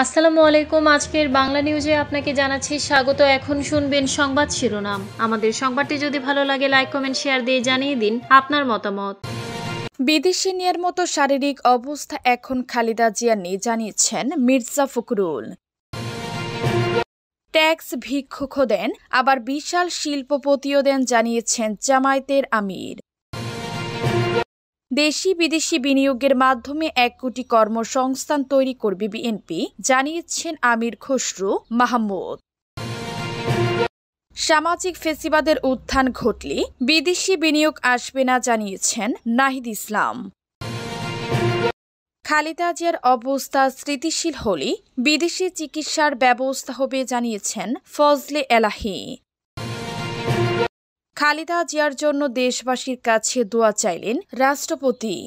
আসসালামু আলাইকুম। আজকের বাংলা নিউজে আপনাকে জানাচ্ছি স্বাগত। এখন শুনবেন সংবাদ শিরোনাম। আমাদের সংবাদটি যদি ভালো লাগে লাইক কমেন্ট শেয়ার দিয়ে জানিয়ে দিন আপনার মতামত। বিদেশি নেয়ার মতো শারীরিক অবস্থা এখন খালেদা জিয়ার নেই, জানিয়েছেন মির্জা ফখরুল। ট্যাক্স ভিক্ষুকও দেন, আবার বিশাল শিল্পপতিও দেন, জানিয়েছেন জামায়াতের আমির। দেশি বিদেশি বিনিয়োগের মাধ্যমে 1 কোটি কর্মসংস্থান তৈরি করবে বিএনপি, জানিয়েছেন আমির খসরু মাহমুদ। সামাজিক ফেসিবাদের উত্থান ঘটলে বিদেশি বিনিয়োগ আসবে না, জানিয়েছেন নাহিদ ইসলাম। খালেদা জিয়ার অবস্থা স্থিতিশীল হলে বিদেশি চিকিৎসার ব্যবস্থা হবে, জানিয়েছেন ফজলে এলাহি। খালেদা জিয়ার জন্য দেশবাসীর কাছে দোয়া চাইলেন রাষ্ট্রপতি।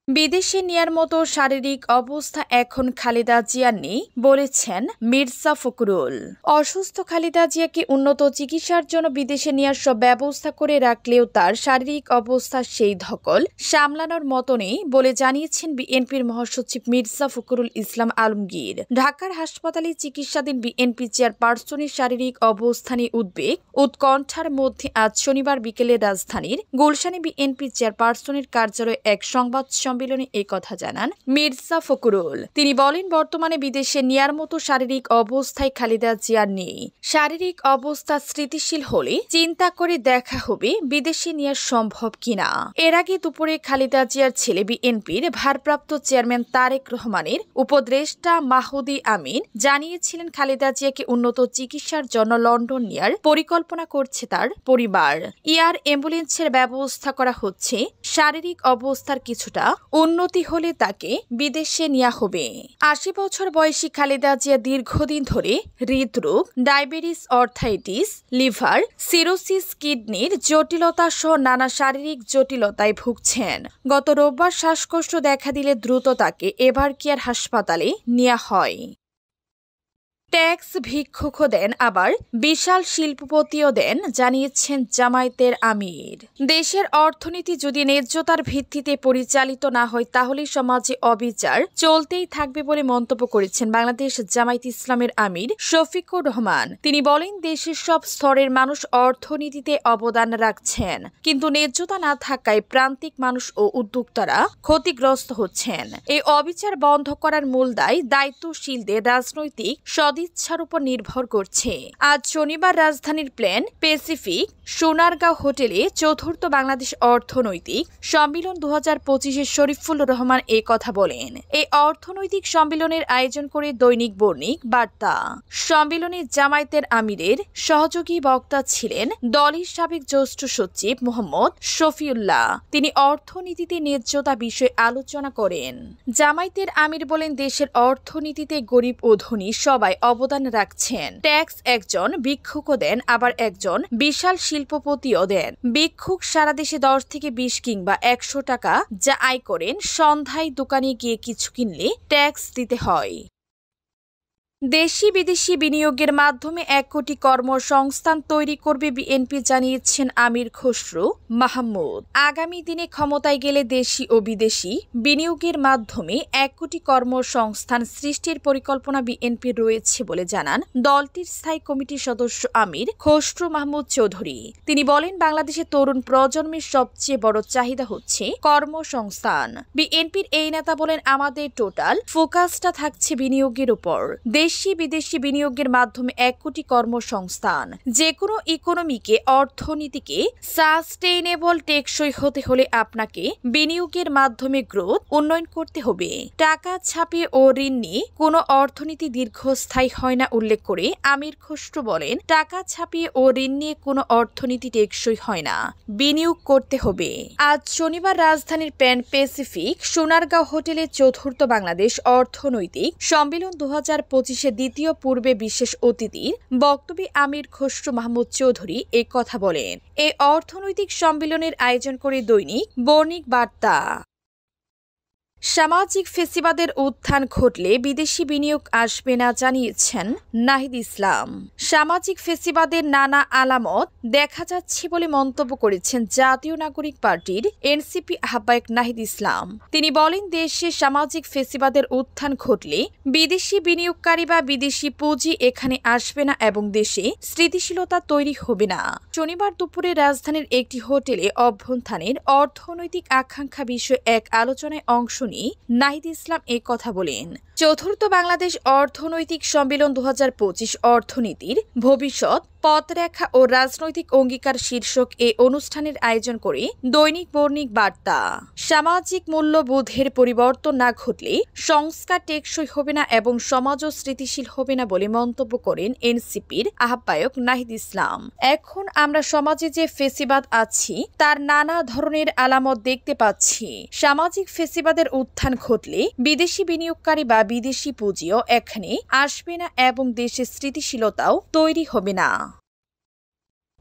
বিদেশে নেয়ার মতো শারীরিক অবস্থা এখন খালেদা জিয়ার নেই, বলেছেন মির্জা ফখরুল। অসুস্থ খালেদা জিয়াকে উন্নত চিকিৎসার জন্য বিদেশে নেয়ার সব ব্যবস্থা করে রাখলেও তার শারীরিক অবস্থা সেই ধকল সামলানোর মতো নেই বলে জানিয়েছেন বিএনপির মহাসচিব মির্জা ফখরুল ইসলাম আলমগীর। ঢাকার হাসপাতালে চিকিৎসাধীন বিএনপি চেয়ারপারসনের শারীরিক অবস্থা নিয়ে উদ্বেগ উৎকণ্ঠার মধ্যে আজ শনিবার বিকেলে রাজধানীর গুলশানে বিএনপি চেয়ারপারসনের কার্যালয়ে এক সংবাদ সম্মেলনে এই কথা জানান মির্জা ফখরুল। তিনি বলেন, বর্তমানে বিদেশে নেয়ার মতো শারীরিক অবস্থায় খালেদা জিয়ার নেই। শারীরিক অবস্থা স্থিতিশীল হলে চিন্তা করে দেখা হবে বিদেশে নেওয়া সম্ভব কিনা। এর আগে দুপুরে খালেদা জিয়ার ছেলে বিএনপির ভারপ্রাপ্ত চেয়ারম্যান তারেক রহমানের উপদেষ্টা মাহদি আমিন জানিয়েছিলেন খালেদা জিয়াকে উন্নত চিকিৎসার জন্য লন্ডন নেয়ার পরিকল্পনা করছে তার পরিবার। এয়ার অ্যাম্বুলেন্সের ব্যবস্থা করা হচ্ছে। শারীরিক অবস্থার কিছুটা উন্নতি হলে তাকে বিদেশে নেওয়া হবে। ৮০ বছর বয়সী খালেদা জিয়া দীর্ঘদিন ধরে হৃদরোগ, ডায়াবেটিস, অর্থাইটিস, লিভার সিরোসিস, কিডনির জটিলতা সহ নানা শারীরিক জটিলতায় ভুগছেন। গত রোববার শ্বাসকষ্ট দেখা দিলে দ্রুত তাকে এভারকেয়ার হাসপাতালে নেওয়া হয়। ট্যাক্স ভিক্ষুকও দেন, আবার বিশাল শিল্পপতিও দেন, জানিয়েছেন জামায়াতের আমির। দেশের অর্থনীতি যদি ন্যায্যতার ভিত্তিতে পরিচালিত না হয় তাহলে সমাজে অবিচার চলতেই থাকবে বলে মন্তব্য করেছেন বাংলাদেশ জামায়াত ইসলামের আমির শফিকুর রহমান। তিনি বলেন, দেশের সব স্তরের মানুষ অর্থনীতিতে অবদান রাখছেন, কিন্তু ন্যায্যতা না থাকায় প্রান্তিক মানুষ ও উদ্যোক্তারা ক্ষতিগ্রস্ত হচ্ছেন। এই অবিচার বন্ধ করার মূল দায়িত্বশীলদের রাজনৈতিক ইচ্ছার উপর নির্ভর করছে। আজ শনিবার রাজধানীর প্ল্যান প্যাসিফিক সোনারগাঁও হোটেলে চতুর্থ বাংলাদেশ অর্থনৈতিক সম্মেলন 2025-এ শরীফুল রহমান এই কথা বলেন। এই অর্থনৈতিক সম্মেলনের আয়োজন করে দৈনিক বণিক বার্তা। সম্মেলনে জামায়াতের আমিরের সহযোগী বক্তা ছিলেন দলের সাবেক জ্যেষ্ঠ সচিব মোহাম্মদ শফিউল্লাহ। তিনি অর্থনীতিতে ন্যায্যতা বিষয়ে আলোচনা করেন। জামায়াতের আমির বলেন, দেশের অর্থনীতিতে গরিব ও ধনী সবাই অবদান রাখছেন। ট্যাক্স একজন ভিক্ষুকও দেন, আবার একজন বিশাল শিল্পপতিও দেন। ভিক্ষুক সারা দেশে 10 থেকে 20 কিংবা 100 টাকা যা আয় করেন, সন্ধ্যায় দোকানে গিয়ে কিছু কিনলে ট্যাক্স দিতে হয়। দেশি বিদেশি বিনিয়োগের মাধ্যমে 1 কোটি কর্মসংস্থান তৈরি করবে বিএনপি, জানিয়েছেন আমির খসরু মাহমুদ। আগামী দিনে ক্ষমতায় গেলে দেশি ও বিদেশি বিনিয়োগের মাধ্যমে 1 কোটি কর্মসংস্থান সৃষ্টির পরিকল্পনা বিএনপির রয়েছে বলে জানান দলটির স্থায়ী কমিটির সদস্য আমির খসরু মাহমুদ চৌধুরী। তিনি বলেন, বাংলাদেশের তরুণ প্রজন্মের সবচেয়ে বড় চাহিদা হচ্ছে কর্মসংস্থান। বিএনপির এই নেতা বলেন, আমাদের টোটাল ফোকাসটা থাকছে বিনিয়োগের উপর। দেশি বিদেশি বিনিয়োগের মাধ্যমে 1 কোটি কর্মসংস্থান। যে কোনো ইকোনমিকে, অর্থনীতিকে সাস্টেইনেবল টেকসই হতে হলে আপনাকে বিনিয়োগের মাধ্যমে গ্রোথ উন্নয়ন করতে হবে। টাকা ছাপিয়ে ও ঋণ নিয়ে কোনো অর্থনীতি দীর্ঘস্থায়ী হয় না উল্লেখ করে আমির খসরু বলেন, টাকা ছাপিয়ে ও ঋণ নিয়ে কোনো অর্থনীতি টেকসই হয় না, বিনিয়োগ করতে হবে। আজ শনিবার রাজধানীর প্যান প্যাসিফিক সোনারগাঁও হোটেলে চতুর্থ বাংলাদেশ অর্থনৈতিক সম্মেলন 2025 দ্বিতীয় পূর্বে বিশেষ অতিথির বক্তব্যে আমির খসরু মাহমুদ চৌধুরী এই কথা বলেন। এই অর্থনৈতিক সম্মেলনের আয়োজন করে দৈনিক বণিক বার্তা। সামাজিক ফেসিবাদের উত্থান ঘটলে বিদেশি বিনিয়োগ আসবে না জানিয়েছেন নাহিদ ইসলাম। সামাজিক ফেসিবাদের নানা আলামত দেখা যাচ্ছে বলে মন্তব্য করেছেন জাতীয় নাগরিক পার্টির এনসিপি আহ্বায়ক নাহিদ ইসলাম। তিনি বলেন, দেশে সামাজিক ফেসিবাদের উত্থান ঘটলে বিদেশি বিনিয়োগকারী বা বিদেশি পুঁজি এখানে আসবে না এবং দেশে স্থিতিশীলতা তৈরি হবে না। শনিবার দুপুরে রাজধানীর একটি হোটেলে অভ্যন্তরীণ অর্থনৈতিক আকাঙ্ক্ষা বিষয়ে এক আলোচনায় অংশ নিয়ে নাহিদ ইসলাম এ কথা বলেন। চতুর্থ বাংলাদেশ অর্থনৈতিক সম্মেলন 2025 অর্থনীতির ভবিষ্যৎ পথরেখা ও রাজনৈতিক অঙ্গীকার শীর্ষক এ অনুষ্ঠানের আয়োজন করে দৈনিক বর্ণিক বার্তা। সামাজিক মূল্যবোধের পরিবর্তন না ঘটলে সংস্কার টেকসই হবে না এবং সমাজও স্থিতিশীল হবে না বলে মন্তব্য করেন এনসিপির আহ্বায়ক নাহিদ ইসলাম। এখন আমরা সমাজে যে ফেসিবাদ আছি তার নানা ধরনের আলামত দেখতে পাচ্ছি। সামাজিক ফেসিবাদের উত্থান ঘটলে বিদেশি বিনিয়োগকারী বা বিদেশি পুঁজিও এখানে আসবে না এবং দেশের স্থিতিশীলতাও তৈরি হবে না।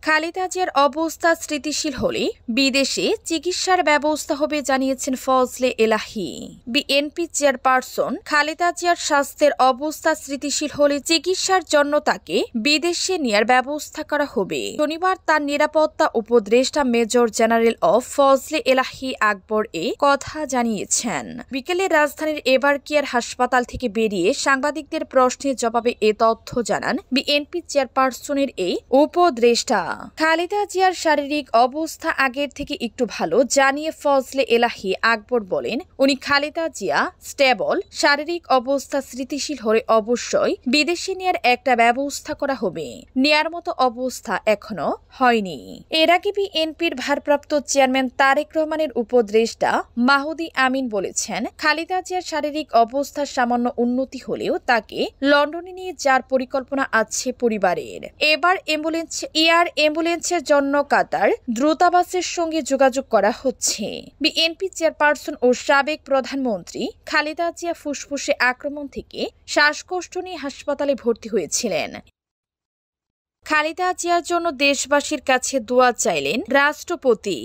খালেদা জিয়ার অবস্থা স্থিতিশীল হলে বিদেশে চিকিৎসার ব্যবস্থা হবে জানিয়েছেন ফজলে এলাহি। বিএনপি চেয়ারপারসন খালেদা জিয়ার স্বাস্থ্যের অবস্থা স্থিতিশীল হলে চিকিৎসার জন্য তাকে বিদেশে নেয়ার ব্যবস্থা করা হবে। শনিবার তার নিরাপত্তা উপদেষ্টা মেজর জেনারেল অফ ফজলে এলাহি আকবর এ কথা জানিয়েছেন। বিকেলে রাজধানীর এবার কেয়ার হাসপাতাল থেকে বেরিয়ে সাংবাদিকদের প্রশ্নের জবাবে এ তথ্য জানান বিএনপি চেয়ারপারসনের এই উপদেষ্টা। খালেদা জিয়ার শারীরিক অবস্থা আগের থেকে একটু ভালো জানিয়ে ফজলে এলাহি আকবর বলেন, উনি খালেদা জিয়া স্টেবল, শারীরিক অবস্থা স্থিতিশীল হলে অবশ্যই বিদেশে নেয়ার একটা ব্যবস্থা করা হবে। নেয়ার মতো অবস্থা এখনো হয়নি। এর আগে বিএনপির ভারপ্রাপ্ত চেয়ারম্যান তারেক রহমানের উপদেষ্টা মাহদি আমিন বলেছেন, খালেদা জিয়ার শারীরিক অবস্থার সামান্য উন্নতি হলেও তাকে লন্ডনে নিয়ে যাওয়ার পরিকল্পনা আছে পরিবারের। এবার অ্যাম্বুলেন্সের জন্য কাতার দ্রুতাবাসের সঙ্গে যোগাযোগ করা হচ্ছে। বিএনপি চেয়ারপারসন ও সাবেক প্রধানমন্ত্রী খালেদা জিয়া ফুসফুসে আক্রমণ থেকে শ্বাসকষ্ট নিয়ে হাসপাতালে ভর্তি হয়েছিলেন। খালেদা জিয়ার জন্য দেশবাসীর কাছে দোয়া চাইলেন রাষ্ট্রপতি।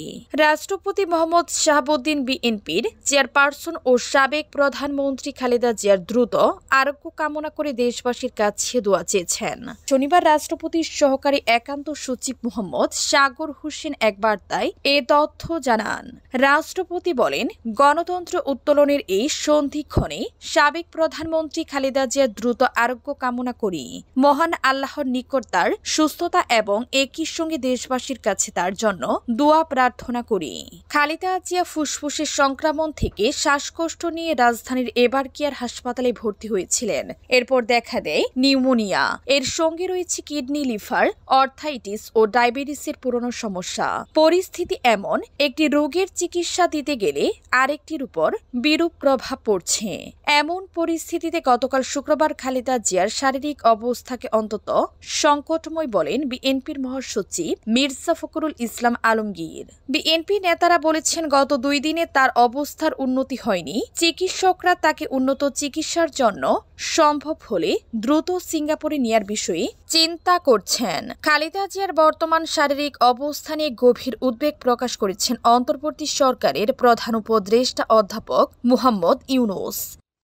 রাষ্ট্রপতি মোহাম্মদ শাহাবুদ্দিন বিএনপির চেয়ারপারসন ও সাবেক প্রধানমন্ত্রী খালেদা জিয়ার দ্রুত আরোগ্য কামনা করে দেশবাসীর কাছে দোয়া চেয়েছেন। শনিবার রাষ্ট্রপতির সহকারী একান্ত সচিব মোহাম্মদ সাগর হোসেন এক বার্তায় এ তথ্য জানান। রাষ্ট্রপতি বলেন, গণতন্ত্র উত্তোলনের এই সন্ধিক্ষণে সাবেক প্রধানমন্ত্রী খালেদা জিয়ার দ্রুত আরোগ্য কামনা করি। মহান আল্লাহর নিকট তার সুস্থতা এবং একই সঙ্গে দেশবাসীর কাছে তার জন্য দোয়া প্রার্থনা করি। খালেদা জিয়া ফুসফুসের সংক্রমণ থেকে শ্বাসকষ্ট নিয়ে রাজধানীর এবার কেয়ার হাসপাতালে ভর্তি হয়েছিলেন। এরপর দেখা দেয় নিউমোনিয়া। এর সঙ্গে রয়েছে কিডনি, লিভার, অর্থাইটিস ও ডায়াবেটিসের পুরনো সমস্যা। পরিস্থিতি এমন, একটি রোগের চিকিৎসা দিতে গেলে আরেকটির উপর বিরূপ প্রভাব পড়ছে। এমন পরিস্থিতিতে গতকাল শুক্রবার খালেদা জিয়ার শারীরিক অবস্থাকে অন্তত সংকটময় বলেন বিএনপির মহাসচিব মির্জা ফখরুল ইসলাম আলমগীর। বিএনপি নেতারা বলেছেন, গত 2 দিনে তার অবস্থার উন্নতি হয়নি। চিকিৎসকরা তাকে উন্নত চিকিৎসার জন্য সম্ভব হলে দ্রুত সিঙ্গাপুরে নেয়ার বিষয়ে চিন্তা করছেন। খালেদা জিয়ার বর্তমান শারীরিক অবস্থা নিয়ে গভীর উদ্বেগ প্রকাশ করেছেন অন্তর্বর্তী সরকারের প্রধান উপদেষ্টা অধ্যাপক মুহাম্মদ ইউনূস।